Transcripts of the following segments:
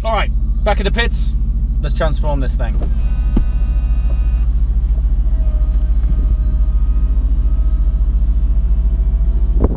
All right, back at the pits. Let's transform this thing.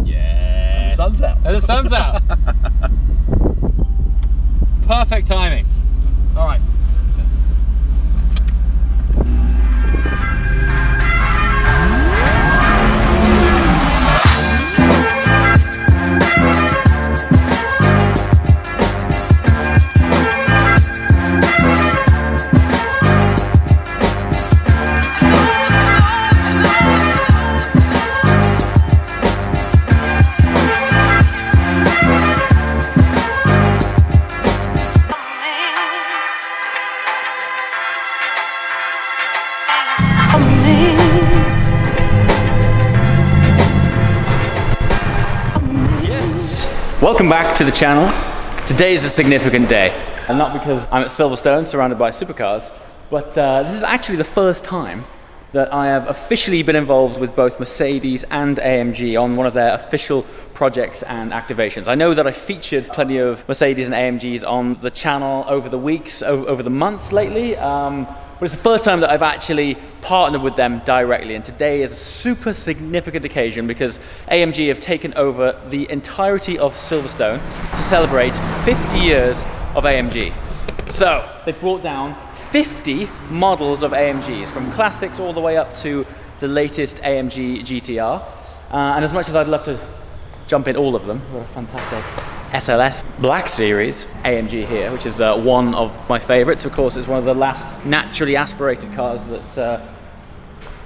Yes. The sun's out. And the sun's out. Perfect timing. All right. Welcome back to the channel. Today is a significant day, and not because I'm at Silverstone surrounded by supercars, but this is actually the first time that I have officially been involved with both Mercedes and AMG on one of their official projects and activations. I know that I featured plenty of Mercedes and AMGs on the channel over the weeks, over the months lately, but it's the first time that I've actually partnered with them directly, and today is a super significant occasion because AMG have taken over the entirety of Silverstone to celebrate 50 years of AMG. So they've brought down 50 models of AMGs, from classics all the way up to the latest AMG GTR. And as much as I'd love to jump in all of them, what a fantastic SLS Black Series AMG here, which is one of my favorites. Of course, it's one of the last naturally aspirated cars that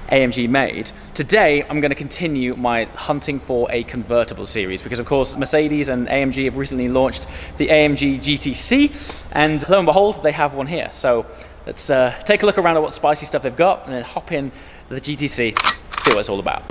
AMG made. Today, I'm going to continue my hunting for a convertible series because, of course, Mercedes and AMG have recently launched the AMG GTC, and lo and behold, they have one here. So let's take a look around at what spicy stuff they've got and then hop in the GTC, see what it's all about.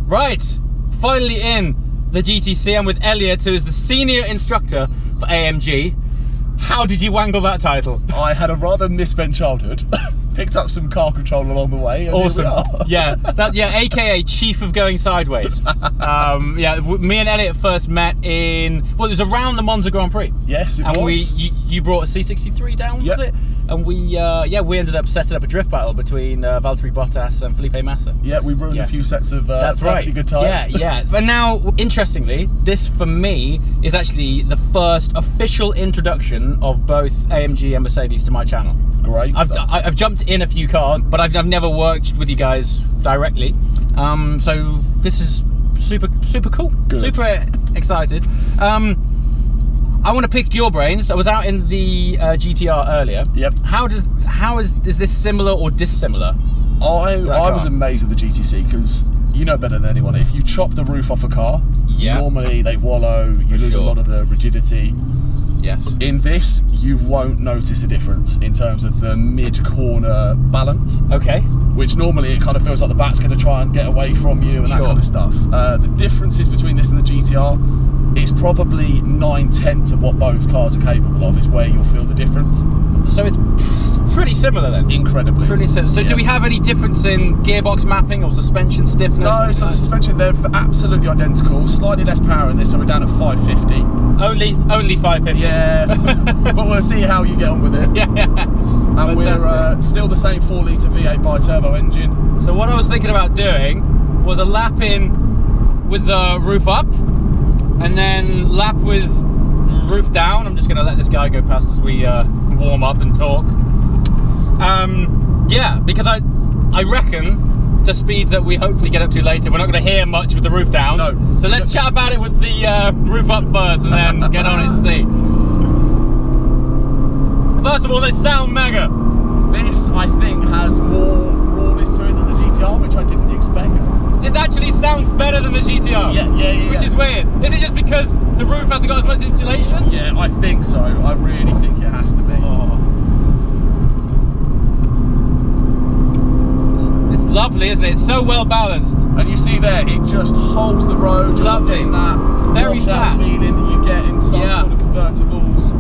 Right, finally in the GTC. I'm with Elliot, who is the senior instructor for AMG. How did you wangle that title? I had a rather misspent childhood. Picked up some car control along the way. And awesome. Yeah, AKA Chief of Going Sideways. Yeah, me and Elliot first met in, well, it was around the Monza Grand Prix. Yes, it was. You brought a C63 down, yep. Was it? And we ended up setting up a drift battle between Valtteri Bottas and Felipe Massa. Yeah, we ruined a few sets of that's right. Good times. Yeah. And now, interestingly, this for me is actually the first official introduction of both AMG and Mercedes to my channel. Great. I've jumped in a few cars, but I've never worked with you guys directly. So this is super cool. Good. Super excited. I want to pick your brains. I was out in the GTR earlier. Yep. Is this similar or dissimilar? I was amazed with the GTC because you know better than anyone. If you chop the roof off a car, normally they wallow. You lose a lot of the rigidity. Yes. In this, you won't notice a difference in terms of the mid-corner balance. Okay. Which normally it kind of feels like the back's going to try and get away from you and that kind of stuff. The differences between this and the GTR, it's probably 9/10 of what both cars are capable of is where you'll feel the difference. So it's pretty similar then? Incredibly. Pretty similar. So do we have any difference in gearbox mapping or suspension stiffness? No, so the suspension, they're absolutely identical. Slightly less power in this, so we're down at 550. Only 550? Yeah, but we'll see how you get on with it. Yeah. And fantastic. We're still the same 4-litre V8 bi-turbo engine. So what I was thinking about doing was a lap in with the roof up, and then lap with roof down. I'm just going to let this guy go past as we warm up and talk. Yeah, because I reckon the speed that we hopefully get up to later, we're not going to hear much with the roof down. No. So let's chat about it with the roof up first and then get on it and see. First of all, they sound mega. This, I think, has more rawness to it than the GTR, which I didn't expect. This actually sounds better than the GTR. Yeah. Which is weird. Is it just because the roof hasn't got as much insulation? Yeah, I think so. I really think it has to be. Oh. It's lovely, isn't it? It's so well balanced. And you see there, it just holds the road. You're Lovely. getting that It's very flat. feeling that you get in some sort of convertibles.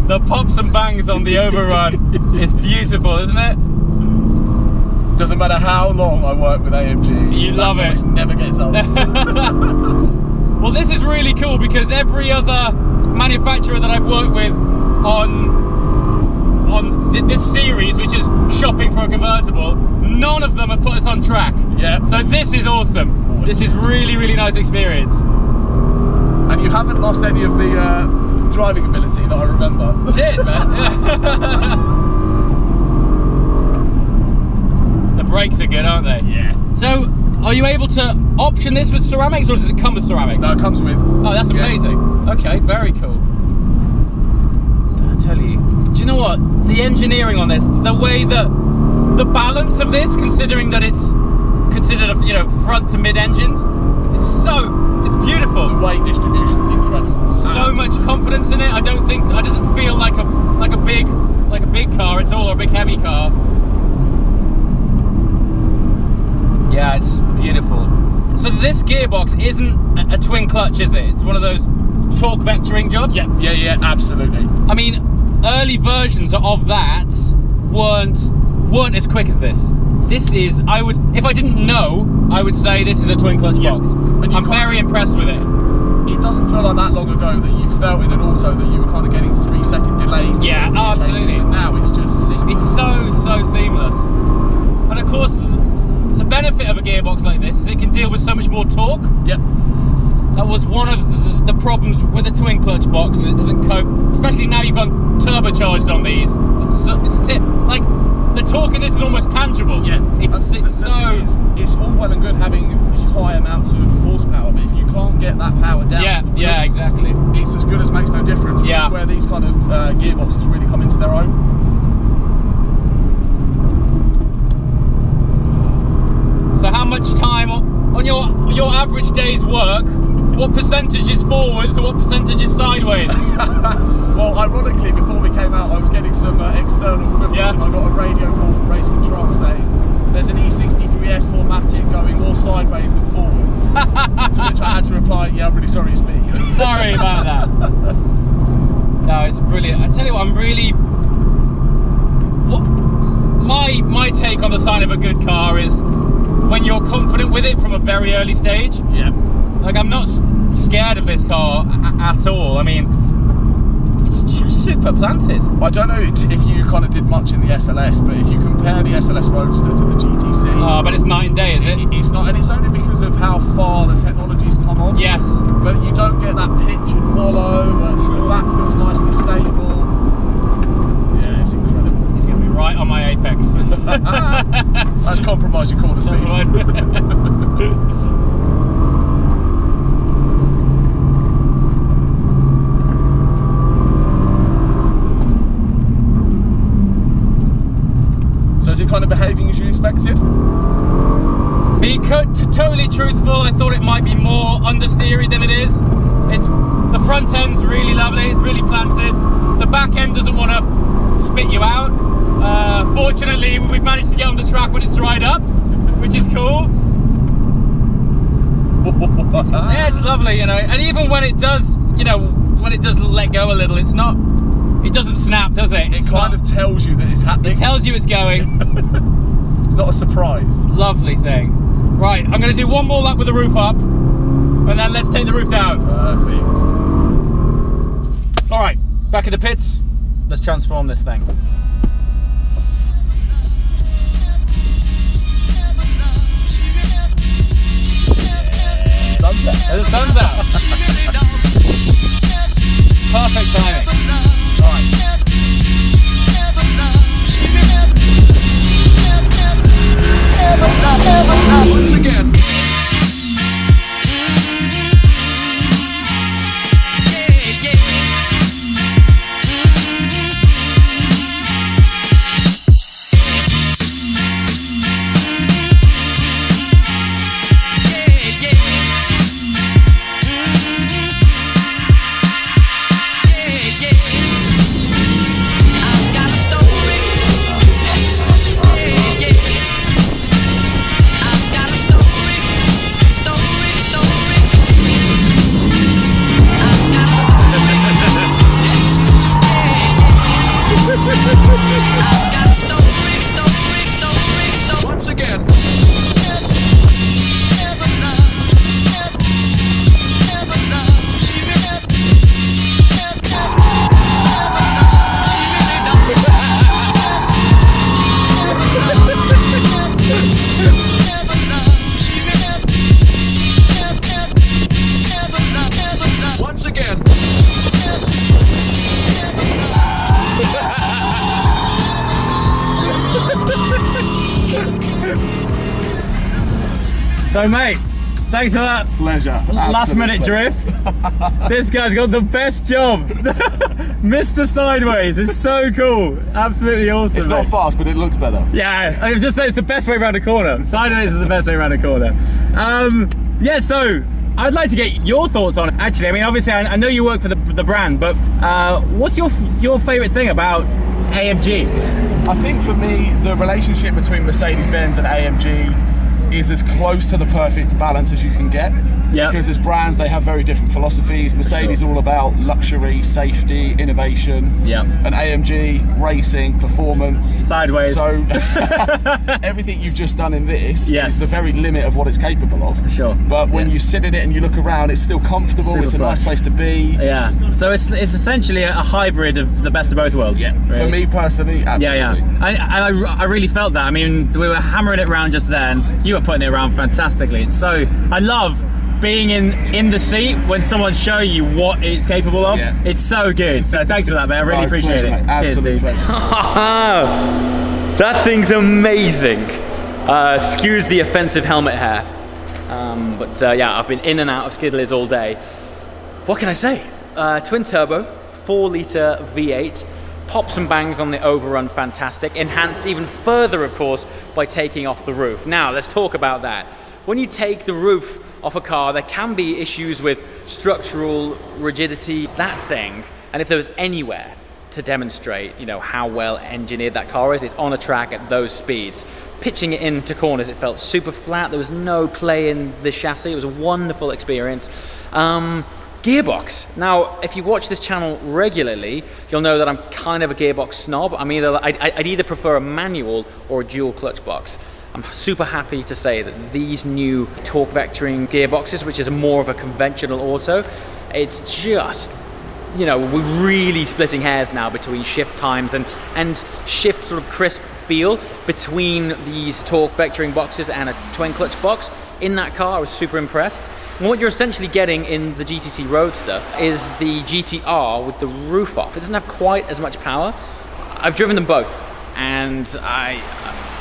The pops and bangs on the overrun is beautiful, isn't it? Doesn't matter how long I work with AMG. You love it. It never gets old. Well, this is really cool because every other manufacturer that I've worked with on this series, which is shopping for a convertible, none of them have put us on track. Yeah. So this is awesome. This is really, really nice experience. And you haven't lost any of the driving ability that I remember. Cheers, man. The brakes are good, aren't they? Yeah. So, are you able to option this with ceramics, or does it come with ceramics? No, it comes with. Oh, that's amazing. Okay, very cool. I tell you, do you know what? The engineering on this, the way that the balance of this, considering that it's considered a front to mid engined, it's beautiful. The weight distribution's incredible. So much confidence in it. It doesn't feel like a big car at all, or a big heavy car. Yeah, it's beautiful. So this gearbox isn't a twin clutch, is it? It's one of those torque vectoring jobs? Yeah, absolutely. I mean, early versions of that weren't as quick as this. This is, if I didn't know, I would say this is a twin clutch box. And I'm very impressed with it. It doesn't feel like that long ago that you felt in an auto that you were kind of getting 3-second delays. Yeah, absolutely. And now it's just seamless. It's so seamless. And of course, the benefit of a gearbox like this is it can deal with so much more torque. Yep. That was one of the problems with a twin clutch box, is it doesn't cope, especially now you've gone turbocharged on these. Like, the torque in this is almost tangible. Yeah. It's all well and good having high amounts of horsepower, but if you can't get that power down to the wheels, exactly. it's as good as makes no difference, which is where these kind of gearboxes really come into their own. So how much time on your average day's work, what percentage is forwards and what percentage is sideways? Well, ironically, before we came out, I was getting some external footage, and I got a radio call from Race Control saying there's an E63S 4MATIC going more sideways than forwards. To which I had to reply, yeah, I'm really sorry, it's me. Sorry about that. No, it's brilliant. I tell you what, I'm really... My take on the sign of a good car is when you're confident with it from a very early stage. Yeah. Like, I'm not scared of this car at all. I mean, it's just super planted. I don't know if you kind of did much in the SLS, but if you compare the SLS Roadster to the GTC... Oh, but it's night and day, is it? It's not, and it's only because of how far the technology's come on. Yes. But you don't get that pitch and wallow, the back feels nicely stable. Yeah, it's incredible. He's going to be right on my apex. That's compromised your corner speed. So is it kind of behaving as you expected? Being totally truthful, I thought it might be more understeery than it is. The front end's really lovely, it's really planted. The back end doesn't want to spit you out. Fortunately, we've managed to get on the track when it's dried up, which is cool. Yeah, it's lovely, you know. And even when it does, when it does let go a little, it doesn't snap, does it? It kind of tells you that it's happening. It tells you it's going. It's not a surprise. Lovely thing. Right, I'm going to do one more lap with the roof up, and then let's take the roof down. Perfect. All right, back in the pits. Let's transform this thing. Sun's out. The sun's out. Perfect timing. Right. Once again. So mate, thanks for that Pleasure. last minute drift. This guy's got the best job. Mr. Sideways is so cool. Absolutely awesome. It's not mate. fast, but it looks better. Yeah, I would just say it's the best way around a corner. Sideways is the best way around a corner. Yeah, so I'd like to get your thoughts on it. Actually, I mean, obviously, I know you work for the brand, but what's your favorite thing about AMG? I think for me, the relationship between Mercedes-Benz and AMG is as close to the perfect balance as you can get. Yeah. Because as brands, they have very different philosophies. Mercedes all about luxury, safety, innovation. Yeah. And AMG, racing, performance. Sideways. So everything you've just done in this Yes. is the very limit of what it's capable of. Sure. But when Yeah. you sit in it and you look around, it's still comfortable. Super it's a nice plush. place to be. Yeah. So it's essentially a hybrid of the best of both worlds. Yeah. really. For me personally, absolutely. Yeah. I really felt that. I mean, we were hammering it around just then. You were putting it around fantastically. It's so, I love being in the seat when someone's showing you what it's capable of. Yeah. It's so good. So thanks for that, mate. I really No, appreciate pleasure, it. mate. Absolute Cheers, dude. pleasure. That thing's amazing. Excuse the offensive helmet hair. But yeah, I've been in and out of Skiddlies all day. What can I say? Twin turbo, 4-litre V8, pops and bangs on the overrun, fantastic. Enhanced even further, of course, by taking off the roof. Now, let's talk about that. When you take the roof off a car, there can be issues with structural rigidity. It's that thing, and if there was anywhere to demonstrate, you know, how well engineered that car is, it's on a track at those speeds. Pitching it into corners, it felt super flat. There was no play in the chassis. It was a wonderful experience. Gearbox. Now, if you watch this channel regularly, you'll know that I'm kind of a gearbox snob. I'd either prefer a manual or a dual clutch box. I'm super happy to say that these new torque vectoring gearboxes, which is more of a conventional auto, it's just, you know, we're really splitting hairs now between shift times and shift sort of crisp feel between these torque vectoring boxes and a twin clutch box. In that car, I was super impressed. And what you're essentially getting in the GTC Roadster is the GTR with the roof off. It doesn't have quite as much power. I've driven them both, and I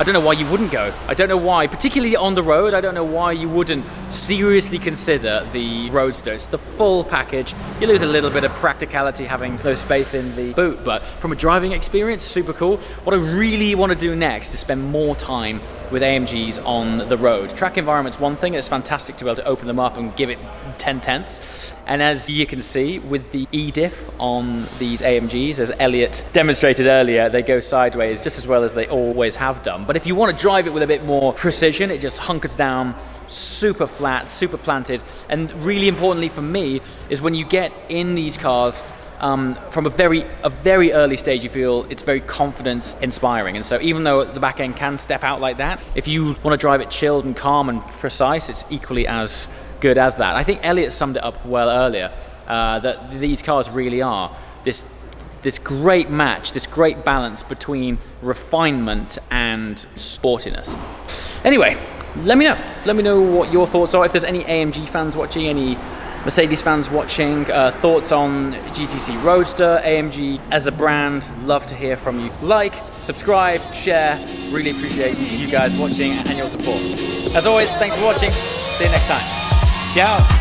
don't know why you wouldn't go. I don't know why, particularly on the road, I don't know why you wouldn't seriously consider the Roadster. It's the full package. You lose a little bit of practicality having no space in the boot, but from a driving experience, super cool. What I really want to do next is spend more time with AMGs on the road. Track environment's one thing, it's fantastic to be able to open them up and give it 10/10ths. And as you can see with the E-diff on these AMGs, as Elliot demonstrated earlier, they go sideways just as well as they always have done. But if you want to drive it with a bit more precision, it just hunkers down, super flat, super planted. And really importantly for me is when you get in these cars, from a very early stage, you feel it's very confidence inspiring. And so even though the back end can step out like that, if you want to drive it chilled and calm and precise, it's equally as good as that. I think Elliot summed it up well earlier, that these cars really are this great match, this great balance between refinement and sportiness. Anyway, let me know what your thoughts are. If there's any AMG fans watching, any Mercedes fans watching, thoughts on GTC Roadster, AMG as a brand, love to hear from you. Like, subscribe, share, really appreciate you guys watching and your support. As always, thanks for watching, see you next time. Ciao.